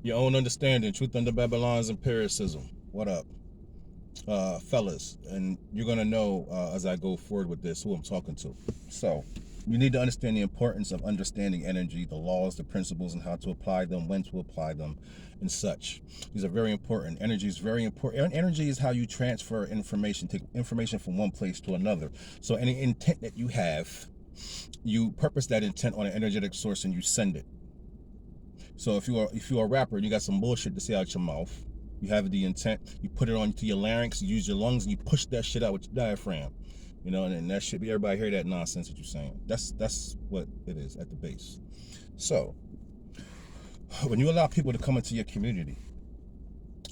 Your own understanding, truth under Babylon's empiricism. What up, fellas? And you're gonna know as I go forward with this who I'm talking to. So, you need to understand the importance of understanding energy, the laws, the principles, and how to apply them, when to apply them, and such. These are very important. Energy is very important. Energy is how you transfer information, take information from one place to another. So, any intent that you have, you purpose that intent on an energetic source and you send it. So if you're a rapper and you got some bullshit to say out your mouth, you have the intent, you put it onto your larynx, you use your lungs, and you push that shit out with your diaphragm. And that shit, everybody hear that nonsense that you're saying. That's what it is at the base. So when you allow people to come into your community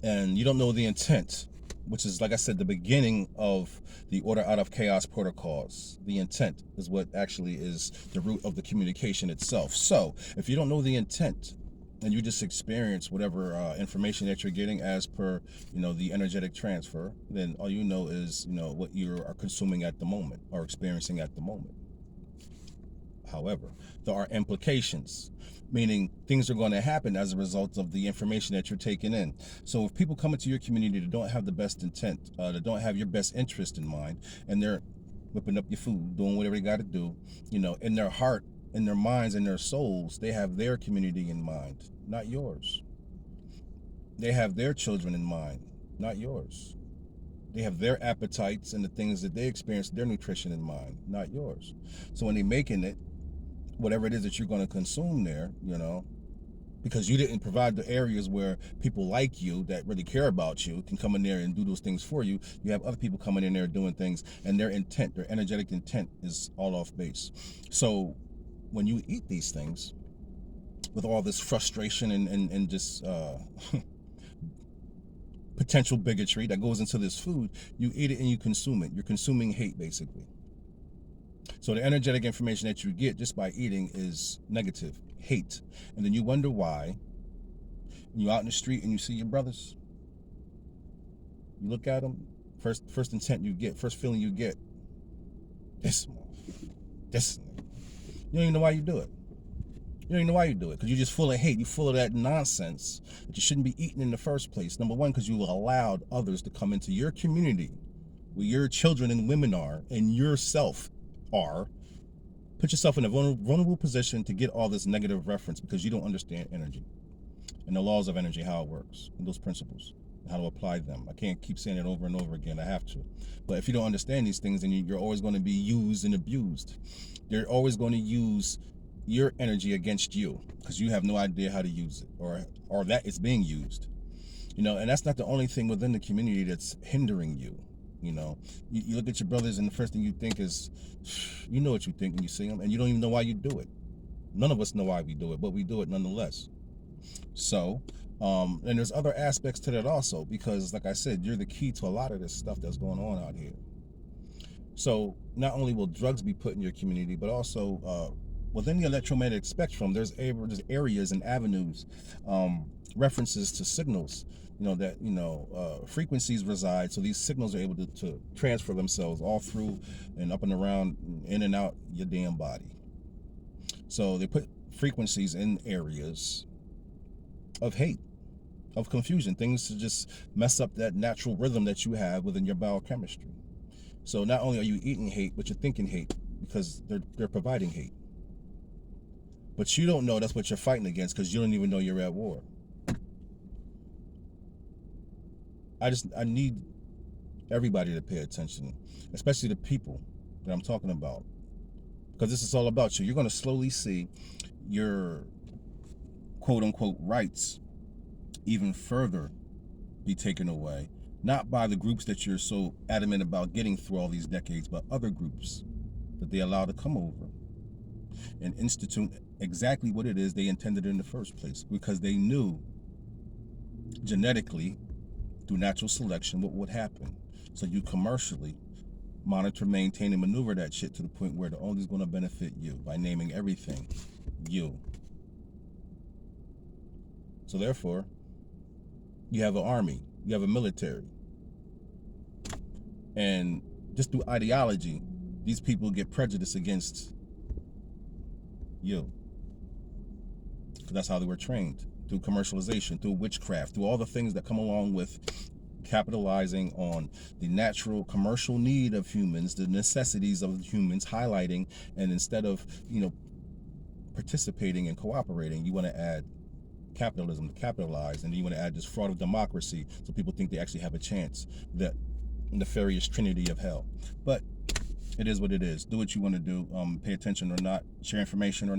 and you don't know the intent, which is, like I said, the beginning of the order out of chaos protocols. The intent is what actually is the root of the communication itself. So if you don't know the intent and you just experience whatever information that you're getting as per, the energetic transfer, then all you know is, what you are consuming at the moment or experiencing at the moment. However, there are implications, meaning things are going to happen as a result of the information that you're taking in. So if people come into your community that don't have the best intent, that don't have your best interest in mind, and they're whipping up your food, doing whatever they got to do, in their heart, in their minds, in their souls, they have their community in mind, not yours. They have their children in mind, not yours. They have their appetites and the things that they experience, their nutrition in mind, not yours. So when they're making it, whatever it is that you're going to consume there, because you didn't provide the areas where people like you that really care about you can come in there and do those things for you. You have other people coming in there doing things, and their intent, their energetic intent, is all off base. So when you eat these things with all this frustration and just potential bigotry that goes into this food, you eat it and you consume it. You're consuming hate, basically. So the energetic information that you get just by eating is negative, hate. And then you wonder why, when you're out in the street and you see your brothers, you look at them, first intent you get, first feeling you get, this, this. You don't even know why you do it. You don't even know why you do it, because you're just full of hate. You're full of that nonsense that you shouldn't be eating in the first place. Number one, because you allowed others to come into your community where your children and women are and yourself are. Put yourself in a vulnerable position to get all this negative reference because you don't understand energy and the laws of energy, how it works, and those principles, and how to apply them. I can't keep saying it over and over again. I have to. But if you don't understand these things, then you're always going to be used and abused. They're always going to use your energy against you because you have no idea how to use it, or that it's being used. And that's not the only thing within the community that's hindering you. You look at your brothers and the first thing you think is, you know what you think when you see them, and you don't even know why you do it. None of us know why we do it, but we do it nonetheless. So, and there's other aspects to that also, because like I said, you're the key to a lot of this stuff that's going on out here. So not only will drugs be put in your community, but also within the electromagnetic spectrum, there's areas and avenues, references to signals, that frequencies reside. So these signals are able to transfer themselves all through and up and around, in and out your damn body. So they put frequencies in areas of hate, of confusion, things to just mess up that natural rhythm that you have within your biochemistry. So not only are you eating hate, but you're thinking hate because they're providing hate. But you don't know that's what you're fighting against because you don't even know you're at war. I need everybody to pay attention, especially the people that I'm talking about, because this is all about you. You're going to slowly see your quote unquote rights even further be taken away, not by the groups that you're so adamant about getting through all these decades, but other groups that they allow to come over and institute exactly what it is they intended in the first place, because they knew genetically through natural selection what would happen. So you commercially monitor, maintain, and maneuver that shit to the point where the only is going to benefit you by naming everything you. So therefore, you have an army, you have a military, and just through ideology, these people get prejudiced against you, because that's how they were trained. through commercialization, through witchcraft, through all the things that come along with capitalizing on the natural commercial need of humans, the necessities of humans, highlighting, and instead of, participating and cooperating, you want to add capitalism to capitalize, and you want to add this fraud of democracy so people think they actually have a chance, that nefarious trinity of hell. But it is what it is. Do what you want to do. Pay attention or not, share information or